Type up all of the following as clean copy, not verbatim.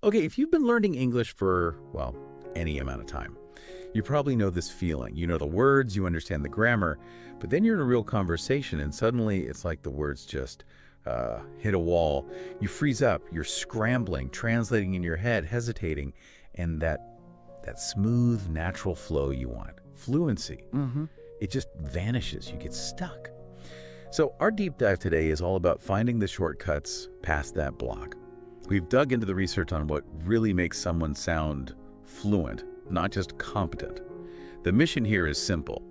Okay, if you've been learning English for, well, any amount of time, you probably know this feeling. You know the words, you understand the grammar, but then you're in a real conversation and suddenly it's like the words just hit a wall. You freeze up, you're scrambling, translating in your head, hesitating, and that smooth, natural flow you want, fluency, it just vanishes. You get stuck. So our deep dive today is all about finding the shortcuts past that block. We've dug into the research on what really makes someone sound fluent, not just competent. The mission here is simple.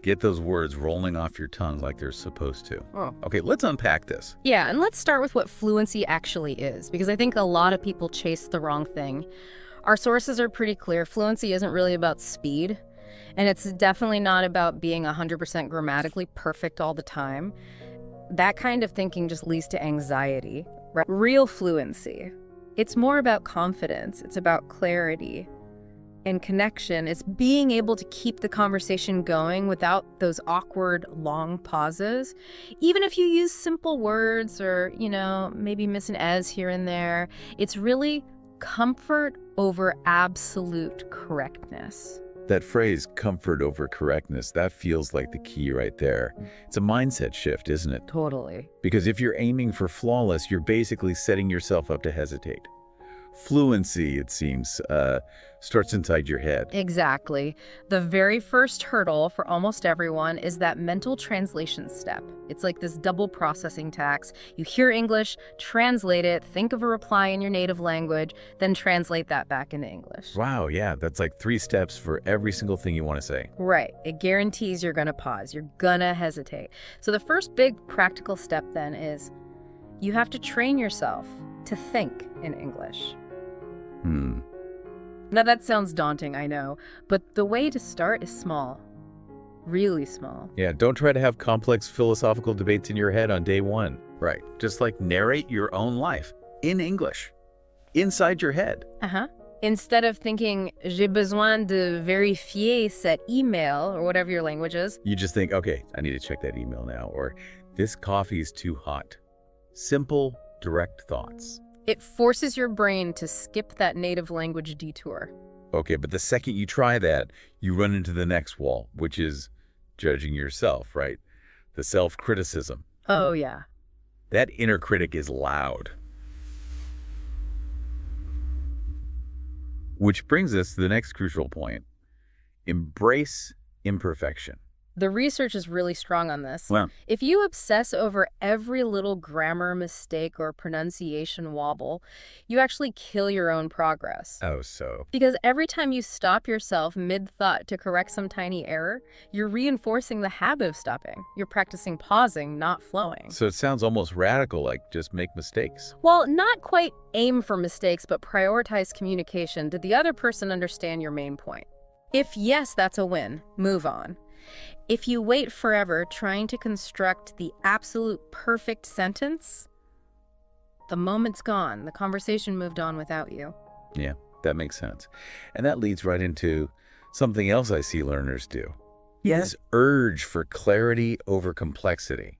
Get those words rolling off your tongue like they're supposed to. Oh. Okay, let's unpack this. Yeah, and let's start with what fluency actually is, because I think a lot of people chase the wrong thing. Our sources are pretty clear. Fluency isn't really about speed, and it's definitely not about being 100% grammatically perfect all the time. That kind of thinking just leads to anxiety. Right? Real fluency, it's more about confidence. It's about clarity and connection. It's being able to keep the conversation going without those awkward long pauses. Even if you use simple words or, maybe miss an as here and there, it's really comfort over absolute correctness. That phrase, comfort over correctness, that feels like the key right there. It's a mindset shift, isn't it? Totally. Because if you're aiming for flawless, you're basically setting yourself up to hesitate. Fluency, it seems, starts inside your head. Exactly. The very first hurdle for almost everyone is that mental translation step. It's like this double processing tax. You hear English, translate it, think of a reply in your native language, then translate that back into English. Wow, yeah, that's like 3 steps for every single thing you want to say. Right. It guarantees you're going to pause. You're going to hesitate. So the first big practical step then is you have to train yourself to think in English. Now that sounds daunting, I know, but the way to start is small. Really small. Yeah, don't try to have complex philosophical debates in your head on day 1. Right. Just like narrate your own life in English, inside your head. Instead of thinking, j'ai besoin de vérifier cet email, or whatever your language is. You just think, okay, I need to check that email now, or this coffee is too hot. Simple, direct thoughts. It forces your brain to skip that native language detour. Okay, but the second you try that, you run into the next wall, which is judging yourself, right? The self-criticism. Oh, yeah. That inner critic is loud. Which brings us to the next crucial point. Embrace imperfection. The research is really strong on this. Well, if you obsess over every little grammar mistake or pronunciation wobble, you actually kill your own progress. oh, so. Because every time you stop yourself mid-thought to correct some tiny error, you're reinforcing the habit of stopping. You're practicing pausing, not flowing. So it sounds almost radical, like just make mistakes. Well, not quite aim for mistakes, but prioritize communication. Did the other person understand your main point? If yes, that's a win. Move on. If you wait forever trying to construct the absolute perfect sentence, the moment's gone. The conversation moved on without you. Yeah, that makes sense. And that leads right into something else I see learners do. This urge for clarity over complexity.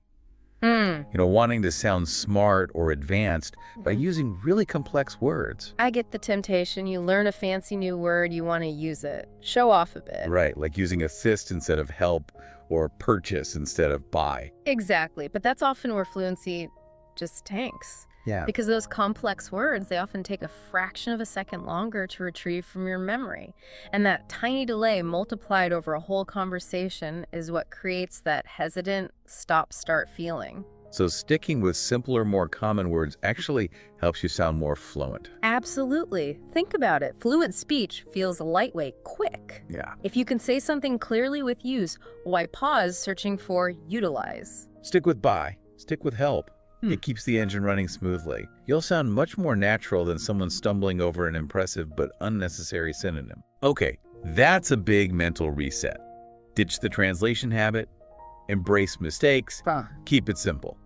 Wanting to sound smart or advanced by using really complex words. I get the temptation. You learn a fancy new word, you want to use it. Show off a bit. Right, like using assist instead of help or purchase instead of buy. Exactly, but that's often where fluency just tanks. Yeah. Because those complex words, they often take a fraction of a second longer to retrieve from your memory. And that tiny delay multiplied over a whole conversation is what creates that hesitant stop-start feeling. So sticking with simpler, more common words actually helps you sound more fluent. Absolutely. Think about it. Fluent speech feels lightweight, quick. Yeah. If you can say something clearly with use, why pause searching for utilize? Stick with buy. Stick with help. It keeps the engine running smoothly. You'll sound much more natural than someone stumbling over an impressive but unnecessary synonym. Okay, that's a big mental reset. Ditch the translation habit, embrace mistakes, keep it simple.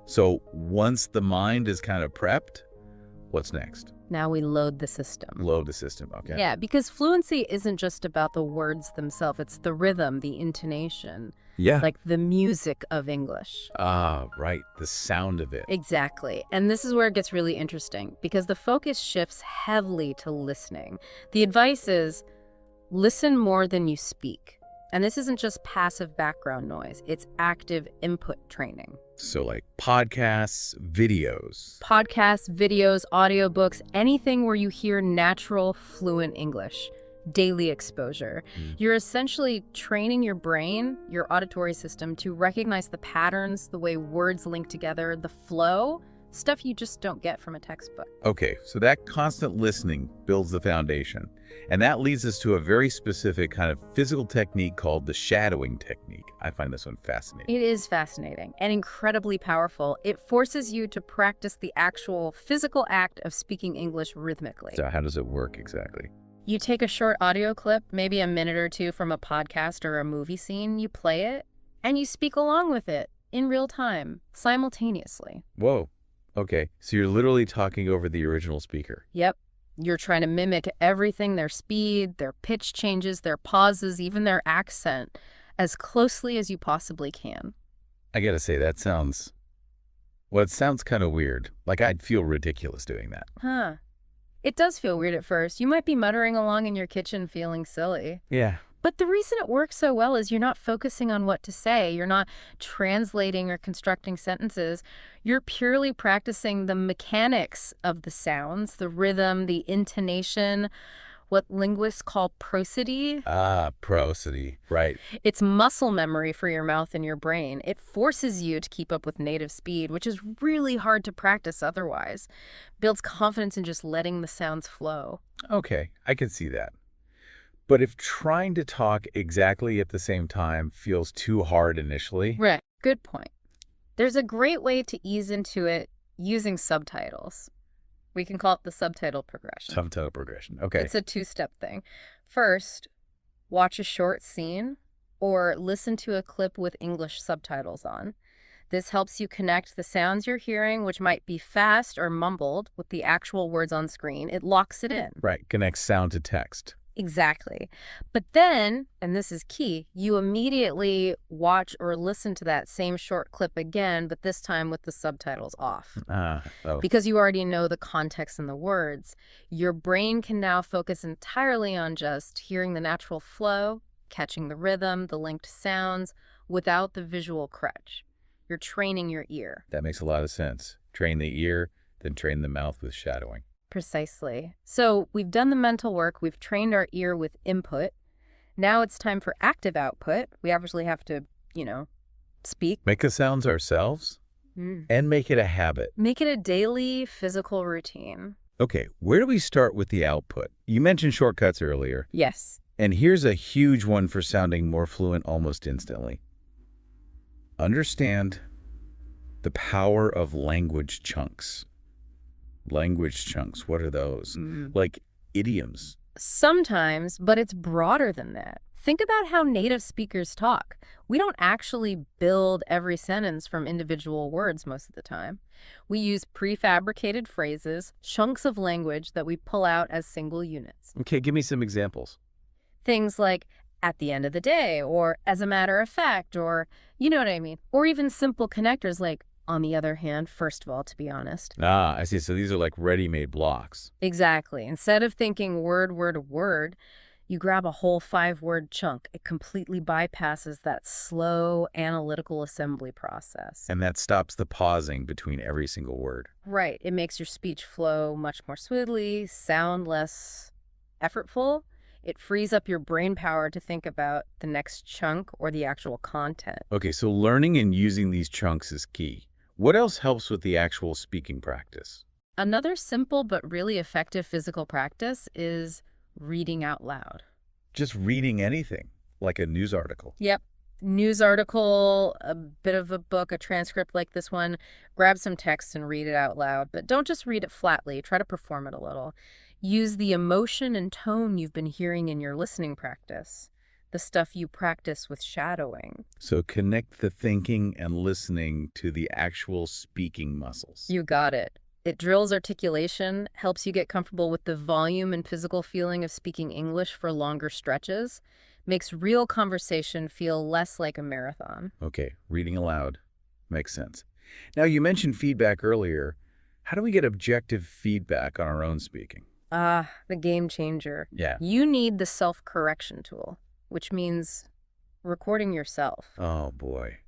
So once the mind is kind of prepped, what's next? Now we load the system. Load the system, okay. Yeah, because fluency isn't just about the words themselves. It's the rhythm, the intonation, Yeah. like the music of English. Ah, right. The sound of it. Exactly. And this is where it gets really interesting because the focus shifts heavily to listening. The advice is listen more than you speak. And this isn't just passive background noise, it's active input training. So like podcasts, videos. Podcasts, videos, audiobooks, anything where you hear natural, fluent English. Daily exposure. You're essentially training your brain, your auditory system, to recognize the patterns, the way words link together, the flow, stuff you just don't get from a textbook. Okay, so that constant listening builds the foundation. And that leads us to a very specific kind of physical technique called the shadowing technique. I find this one fascinating. It is fascinating and incredibly powerful. It forces you to practice the actual physical act of speaking English rhythmically. So how does it work exactly? You take a short audio clip, maybe a minute or two from a podcast or a movie scene, you play it, and you speak along with it in real time, simultaneously. Whoa. Okay, so you're literally talking over the original speaker. Yep. You're trying to mimic everything, their speed, their pitch changes, their pauses, even their accent, as closely as you possibly can. I gotta say, that sounds... Well, it sounds kind of weird. Like I'd feel ridiculous doing that. Huh. It does feel weird at first. You might be muttering along in your kitchen feeling silly. Yeah. But the reason it works so well is you're not focusing on what to say. You're not translating or constructing sentences. You're purely practicing the mechanics of the sounds, the rhythm, the intonation, what linguists call prosody. Ah, prosody. Right. It's muscle memory for your mouth and your brain. It forces you to keep up with native speed, which is really hard to practice otherwise. Builds confidence in just letting the sounds flow. Okay, I can see that. But if trying to talk exactly at the same time feels too hard initially... Right. Good point. There's a great way to ease into it using subtitles. We can call it the subtitle progression. Subtitle progression. Okay. It's a two-step thing. First, watch a short scene or listen to a clip with English subtitles on. This helps you connect the sounds you're hearing, which might be fast or mumbled, with the actual words on screen. It locks it in. Right. Connects sound to text. Exactly. But then, and this is key, you immediately watch or listen to that same short clip again, but this time with the subtitles off. Because you already know the context and the words, your brain can now focus entirely on just hearing the natural flow, catching the rhythm, the linked sounds, without the visual crutch. You're training your ear. That makes a lot of sense. Train the ear, then train the mouth with shadowing. Precisely. So we've done the mental work, we've trained our ear with input. Now it's time for active output. We obviously have to, speak. Make the sounds ourselves and make it a habit. Make it a daily physical routine. Okay, where do we start with the output? You mentioned shortcuts earlier. Yes. And here's a huge one for sounding more fluent almost instantly. Understand the power of language chunks. Language chunks, what are those? Like idioms. Sometimes, but it's broader than that. Think about how native speakers talk. We don't actually build every sentence from individual words most of the time. We use prefabricated phrases, chunks of language that we pull out as single units. Okay, give me some examples. Things like, at the end of the day, or as a matter of fact, or you know what I mean? Or even simple connectors like, on the other hand, first of all, to be honest. Ah, I see. So these are like ready-made blocks. Exactly. Instead of thinking word, word, you grab a whole 5-word chunk. It completely bypasses that slow analytical assembly process. And that stops the pausing between every single word. Right. It makes your speech flow much more smoothly, sound less effortful. It frees up your brain power to think about the next chunk or the actual content. Okay, so learning and using these chunks is key. What else helps with the actual speaking practice? Another simple but really effective physical practice is reading out loud. Just reading anything, like a news article. Yep. News article, a bit of a book, a transcript like this one. Grab some text and read it out loud. But don't just read it flatly. Try to perform it a little. Use the emotion and tone you've been hearing in your listening practice, the stuff you practice with shadowing. So connect the thinking and listening to the actual speaking muscles. You got it. It drills articulation, helps you get comfortable with the volume and physical feeling of speaking English for longer stretches, makes real conversation feel less like a marathon. Okay, reading aloud. Makes sense. Now, you mentioned feedback earlier. How do we get objective feedback on our own speaking? Ah, the game changer. Yeah. You need the self-correction tool, which means recording yourself. Oh, boy.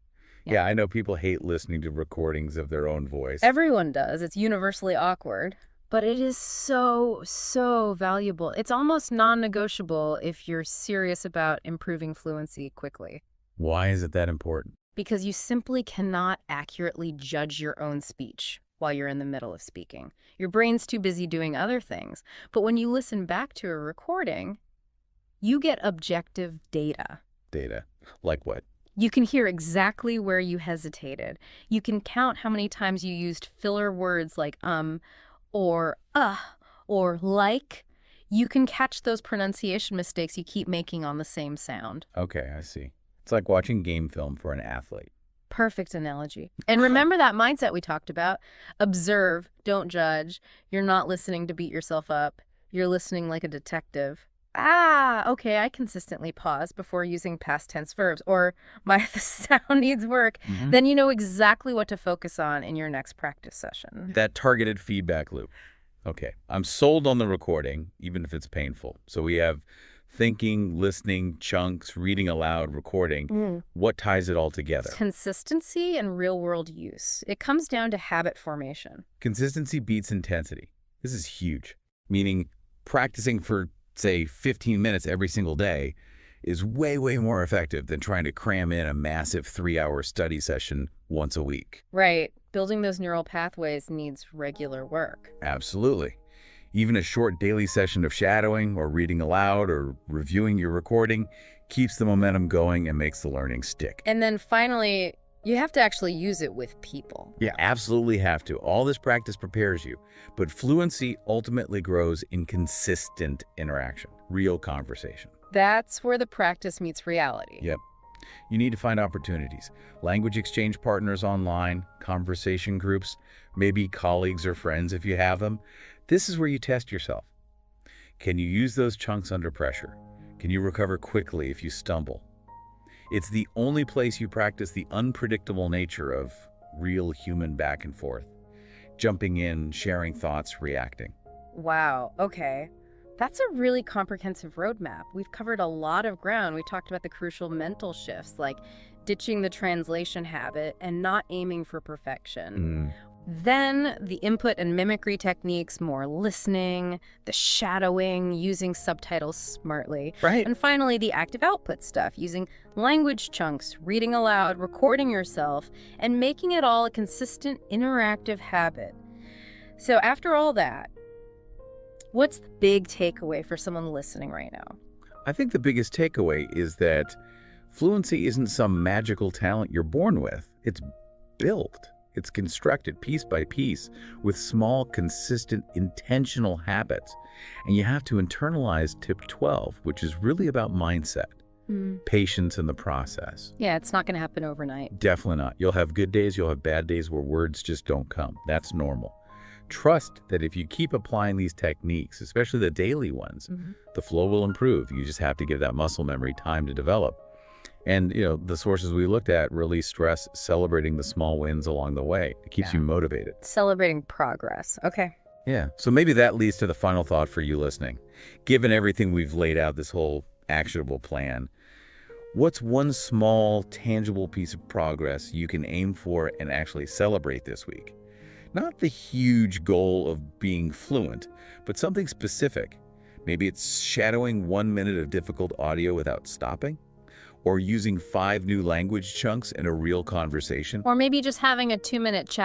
Yeah. Yeah, I know people hate listening to recordings of their own voice. Everyone does. It's universally awkward. But it is so, so valuable. It's almost non-negotiable if you're serious about improving fluency quickly. Why is it that important? Because you simply cannot accurately judge your own speech while you're in the middle of speaking. Your brain's too busy doing other things. But when you listen back to a recording, you get objective data. Data. Like what? You can hear exactly where you hesitated. You can count how many times you used filler words like or or like. You can catch those pronunciation mistakes you keep making on the same sound. Okay, I see. It's like watching game film for an athlete. Perfect analogy. And remember that mindset we talked about? Observe, don't judge. You're not listening to beat yourself up. You're listening like a detective. Okay, I consistently pause before using past tense verbs, or the sound needs work. Then you know exactly what to focus on in your next practice session. That targeted feedback loop. Okay, I'm sold on the recording, even if it's painful. So we have thinking, listening, chunks, reading aloud, recording. What ties it all together? Consistency and real-world use. It comes down to habit formation. Consistency beats intensity. This is huge, meaning practicing for, say, 15 minutes every single day is way, way more effective than trying to cram in a massive 3-hour study session once a week. Right. Building those neural pathways needs regular work. Absolutely. Even a short daily session of shadowing or reading aloud or reviewing your recording keeps the momentum going and makes the learning stick. And then finally, you have to actually use it with people. Yeah, absolutely have to. All this practice prepares you, but fluency ultimately grows in consistent interaction, real conversation. That's where the practice meets reality. Yep. You need to find opportunities. Language exchange partners online, conversation groups, maybe colleagues or friends if you have them. This is where you test yourself. Can you use those chunks under pressure? Can you recover quickly if you stumble? It's the only place you practice the unpredictable nature of real human back and forth. Jumping in, sharing thoughts, reacting. Wow, okay. That's a really comprehensive roadmap. We've covered a lot of ground. We talked about the crucial mental shifts, like ditching the translation habit and not aiming for perfection. Then the input and mimicry techniques, more listening, the shadowing, using subtitles smartly. Right. And finally, the active output stuff, using language chunks, reading aloud, recording yourself, and making it all a consistent interactive habit. So after all that, what's the big takeaway for someone listening right now? I think the biggest takeaway is that fluency isn't some magical talent you're born with. It's built. It's constructed piece by piece with small, consistent, intentional habits. And you have to internalize tip 12, which is really about mindset, patience in the process. Yeah, it's not going to happen overnight. Definitely not. You'll have good days, you'll have bad days where words just don't come. That's normal. Trust that if you keep applying these techniques, especially the daily ones, the flow will improve. You just have to give that muscle memory time to develop. And, the sources we looked at really stress celebrating the small wins along the way. It keeps you motivated. Celebrating progress. Okay. Yeah. So maybe that leads to the final thought for you listening. Given everything we've laid out, this whole actionable plan, what's one small, tangible piece of progress you can aim for and actually celebrate this week? Not the huge goal of being fluent, but something specific. Maybe it's shadowing 1 minute of difficult audio without stopping, or using 5 new language chunks in a real conversation. Or maybe just having a 2-minute chat